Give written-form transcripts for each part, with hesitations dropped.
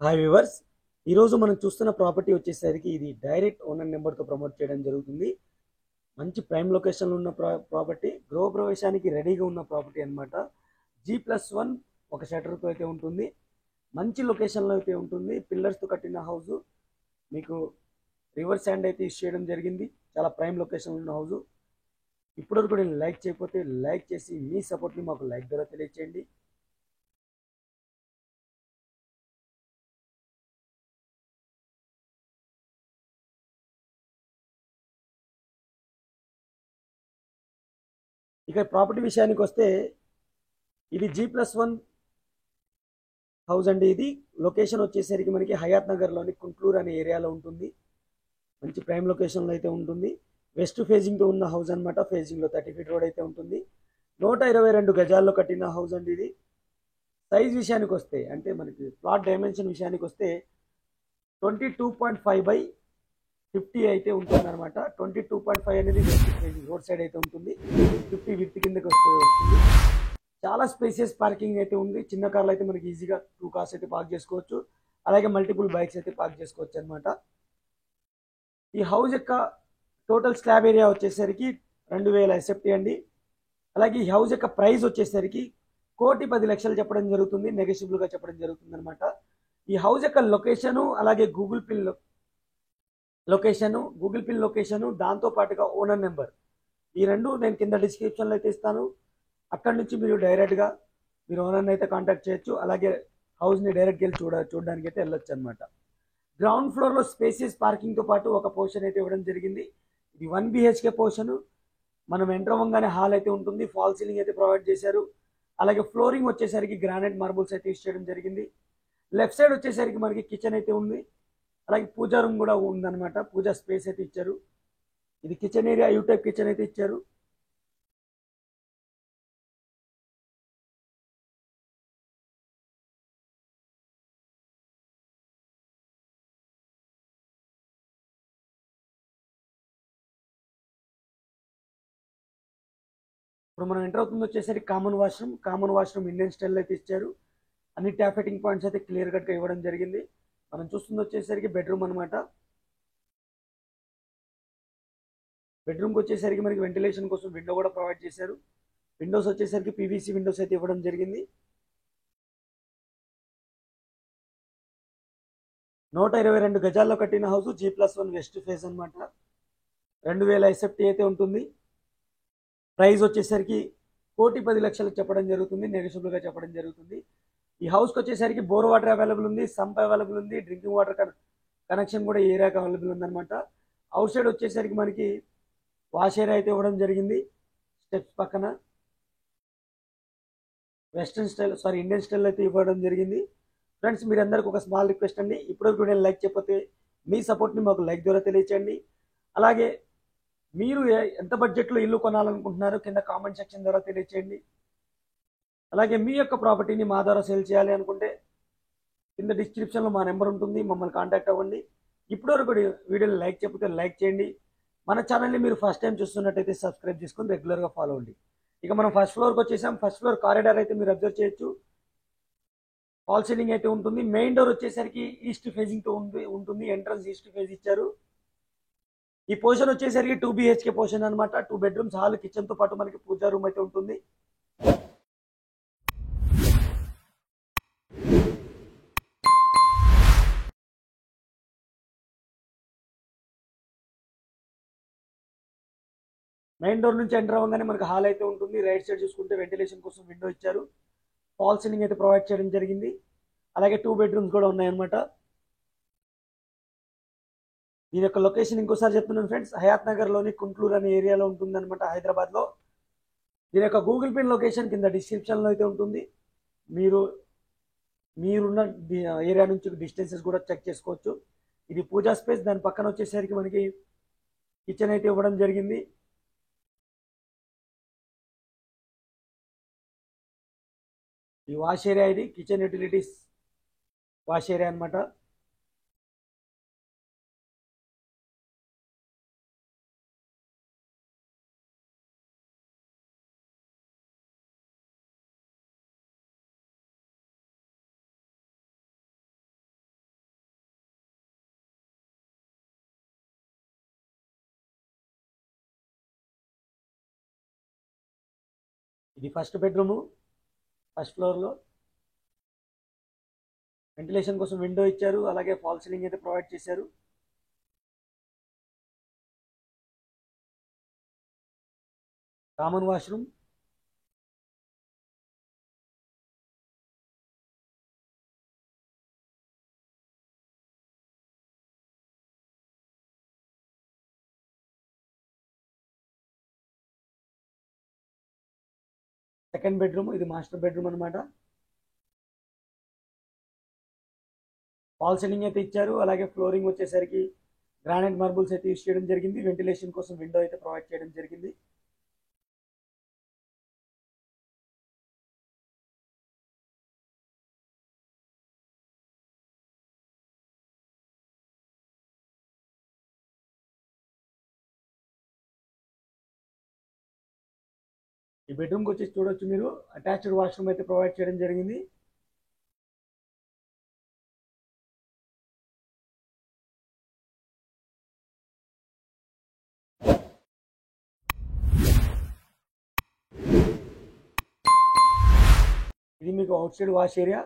Hi viewers, ఈరోజు మనం చూస్తున్న ప్రాపర్టీ వచ్చేసరికి ఇది డైరెక్ట్ ఓనర్ నెంబర్తో ప్రమోట్ చేయడం జరుగుతుంది. మంచి ప్రైమ్ లొకేషన్లో ఉన్న ప్రాపర్టీ, గృహ ప్రవేశానికి రెడీగా ఉన్న ప్రాపర్టీ అనమాట. G+1 ఒక షటర్తో అయితే ఉంటుంది. మంచి లొకేషన్లో అయితే ఉంటుంది. పిల్లర్స్తో కట్టిన హౌస్, మీకు రివర్స్ హ్యాండ్ అయితే యూస్ చేయడం జరిగింది. చాలా ప్రైమ్ లొకేషన్లో ఉన్న హౌస్. ఇప్పటివరకు నేను లైక్ చేయకపోతే లైక్ చేసి మీ సపోర్ట్ని మాకు లైక్ ద్వారా తెలియచేయండి. ఇక ప్రాపర్టీ విషయానికి వస్తే ఇది G+1 హౌస్ అండి. ఇది లొకేషన్ వచ్చేసరికి మనకి హయాత్ నగర్లోని కుంట్లూరు అనే ఏరియాలో ఉంటుంది. మంచి ప్రైమ్ లొకేషన్లో అయితే ఉంటుంది. వెస్ట్ ఫేజింగ్తో ఉన్న హౌస్ అనమాట. ఫేజింగ్లో 30 ఫీట్ రోడ్ అయితే ఉంటుంది. 122 గజాల్లో కట్టిన హౌస్ అండి ఇది. సైజ్ విషయానికి వస్తే, అంటే మనకి ప్లాట్ డైమెన్షన్ విషయానికి వస్తే 22.5/50 అయితే ఉంటుంది అనమాట. 22.5 అనేది వెస్ట్ ఫేజింగ్ రోడ్ సైడ్ అయితే ఉంటుంది. 50 విత్ కిందకి వస్తుంది. చాలా స్పేసియస్ పార్కింగ్ అయితే ఉంది. చిన్న కార్లు అయితే మనకి ఈజీగా 2 కార్స్ అయితే పార్క్ చేసుకోవచ్చు. అలాగే మల్టిపుల్ బైక్స్ అయితే పార్క్ చేసుకోవచ్చు అనమాట. ఈ హౌస్ యొక్క టోటల్ స్లాబ్ ఏరియా వచ్చేసరికి 2000 ఎస్ఎఫ్టీ అండి. అలాగే ఈ హౌస్ యొక్క ప్రైస్ వచ్చేసరికి 1,10,00,000 చెప్పడం జరుగుతుంది. నెగోషియబుల్గా చెప్పడం జరుగుతుంది అనమాట. ఈ హౌస్ యొక్క లొకేషను, అలాగే గూగుల్ పిన్ లొకేషను, దాంతో పాటుగా ఓనర్ నెంబర్, ఈ రెండు నేను కింద డిస్క్రిప్షన్లో అయితే ఇస్తాను. అక్కడ నుంచి మీరు డైరెక్ట్గా మీరు ఓనర్ని అయితే కాంటాక్ట్ చేయొచ్చు. అలాగే హౌస్ని డైరెక్ట్గా వెళ్ళి చూడడానికి అయితే వెళ్ళొచ్చు అనమాట. గ్రౌండ్ ఫ్లోర్లో స్పేసియస్ పార్కింగ్తో పాటు ఒక పోర్షన్ అయితే ఇవ్వడం జరిగింది. ఇది 1 BHK పోర్షన్. మనం ఎంటర్ అవ్వగానే హాల్ అయితే ఉంటుంది. ఫాల్ సీలింగ్ అయితే ప్రొవైడ్ చేశారు. అలాగే ఫ్లోరింగ్ వచ్చేసరికి గ్రానైట్ మార్బుల్స్ అయితే యూస్ చేయడం జరిగింది. లెఫ్ట్ సైడ్ వచ్చేసరికి మనకి కిచెన్ అయితే ఉంది. అలాగే పూజా రూమ్ కూడా ఉందన్నమాట. పూజా స్పేస్ అయితే ఇచ్చారు. ఇది kitchen area, you type kitchen అయితే ఇచ్చారు. ఇప్పుడు మనం ఎంటర్ అవుతుంది వచ్చేసరికి కామన్ వాష్రూమ్ ఇండియన్ స్టైల్ అయితే ఇచ్చారు. అన్ని ట్యాప్ ఫిట్టింగ్ పాయింట్స్ అయితే క్లియర్ కట్గా ఇవ్వడం జరిగింది. మనం చూస్తుంది వచ్చేసరికి బెడ్రూమ్ అనమాట. బెడ్రూమ్కి వచ్చేసరికి మనకి వెంటిలేషన్ కోసం విండో కూడా ప్రొవైడ్ చేశారు. విండోస్ వచ్చేసరికి PVC విండోస్ అయితే ఇవ్వడం జరిగింది. 122 గజాల్లో కట్టిన హౌస్, G+1 వెస్ట్ ఫేస్ అనమాట. 2000 ఎస్ఎఫ్టీ అయితే ఉంటుంది. ప్రైస్ వచ్చేసరికి 1,10,00,000 చెప్పడం జరుగుతుంది. నెగోషియబుల్గా చెప్పడం జరుగుతుంది. ఈ హౌస్కి వచ్చేసరికి బోర్ వాటర్ అవైలబుల్ ఉంది, సంప్ అవైలబుల్ ఉంది, డ్రింకింగ్ వాటర్ కనెక్షన్ కూడా ఈ ఏరియాకి అవైలబుల్ ఉందన్నమాట. అవుట్ సైడ్ వచ్చేసరికి మనకి వాష్ ఏరియా అయితే ఇవ్వడం జరిగింది. స్టెప్స్ పక్కన ఇండియన్ స్టైల్ అయితే ఇవ్వడం జరిగింది. ఫ్రెండ్స్, మీరందరికీ ఒక స్మాల్ రిక్వెస్ట్ అండి. ఇప్పటివరకు నేను లైక్ చెప్పితే మీ సపోర్ట్ని మాకు లైక్ ద్వారా తెలియచేయండి. అలాగే మీరు ఎంత బడ్జెట్లో ఇల్లు కొనాలనుకుంటున్నారో కింద కామెంట్ సెక్షన్ ద్వారా తెలియచేయండి. అలాగే మీ యొక్క ప్రాపర్టీని మా ద్వారా సేల్ చేయాలి అనుకుంటే కింద డిస్క్రిప్షన్లో మా నెంబర్ ఉంటుంది, మమ్మల్ని కాంటాక్ట్ అవ్వండి. ఇప్పటివరకు వీడియోని లైక్ చెప్పితే లైక్ చేయండి. మన ఛానల్ని మీరు ఫస్ట్ టైం చూస్తున్నట్టయితే సబ్స్క్రైబ్ చేసుకొని రెగ్యులర్గా ఫాలో అవ్వండి. ఇక మనం ఫస్ట్ ఫ్లోర్కి వచ్చేసాం. ఫస్ట్ ఫ్లోర్ కారిడార్ అయితే మీరు అబ్జర్వ్ చేయొచ్చు. ఫాల్ సీలింగ్ అయితే ఉంటుంది. మెయిన్ డోర్ వచ్చేసరికి ఈస్ట్ ఫేజింగ్తో ఉంటుంది. ఎంట్రన్స్ ఈస్ట్ ఫేజ్ ఇచ్చారు. ఈ పోర్షన్ వచ్చేసరికి 2 BHK పోర్షన్ అనమాట. 2 బెడ్రూమ్స్, హాల్, కిచెన్తో పాటు మనకి పూజా రూమ్ అయితే ఉంటుంది. మెయిన్ డోర్ నుంచి ఎంటర్ అవ్వగానే మనకి హాల్ అయితే ఉంటుంది. రైట్ సైడ్ చూసుకుంటే వెంటిలేషన్ కోసం విండో ఇచ్చారు. ఫాల్ సీలింగ్ అయితే ప్రొవైడ్ చేయడం జరిగింది. అలాగే 2 బెడ్రూమ్స్ కూడా ఉన్నాయన్నమాట. దీని యొక్క లొకేషన్ ఇంకోసారి చెప్తున్నాను ఫ్రెండ్స్, హయాత్ నగర్లోని కుంట్లూరు అనే ఏరియాలో ఉంటుందన్నమాట, హైదరాబాద్లో. దీని యొక్క గూగుల్ పిన్ లొకేషన్ కింద డిస్క్రిప్షన్లో అయితే ఉంటుంది. మీరు మీరున్న ఏరియా నుంచి డిస్టెన్సెస్ కూడా చెక్ చేసుకోవచ్చు. ఇది పూజా స్పేస్. దాని పక్కన వచ్చేసరికి మనకి కిచెన్ అయితే ఇవ్వడం జరిగింది. ఈ వాష్ ఏరియా, ఇది కిచెన్ యూటిలిటీస్ వాష్ ఏరియా అనమాట. ఇది ఫస్ట్ బెడ్రూము, ఫస్ట్ ఫ్లోర్లో వెంటిలేషన్ కోసం విండో ఇచ్చారు, అలాగే ఫాల్ సీలింగ్ అయితే ప్రొవైడ్ చేశారు. కామన్ వాష్రూమ్, సెకండ్ బెడ్రూమ్, ఇది మాస్టర్ బెడ్రూమ్ అనమాట. ఫాల్ సీలింగ్ అయితే ఇచ్చారు, అలాగే ఫ్లోరింగ్ వచ్చేసరికి గ్రానైట్ మార్బుల్స్ అయితే యూస్ చేయడం జరిగింది. వెంటిలేషన్ కోసం విండో అయితే ప్రొవైడ్ చేయడం జరిగింది. ఈ బెడ్రూమ్కి వచ్చేసి చూడొచ్చు మీరు, అటాచ్డ్ వాష్రూమ్ అయితే ప్రొవైడ్ చేయడం జరిగింది. ఇది మీకు outside wash area,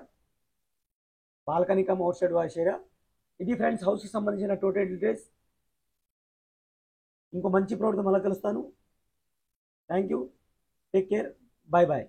balcony cum outside wash area. ఇది ఫ్రెండ్స్ హౌస్కి సంబంధించిన టోటల్ డీటెయిల్స్. ఇంకో మంచి ప్రోడక్ట్ మళ్ళీ కలుస్తాను. Thank you, take care, bye bye.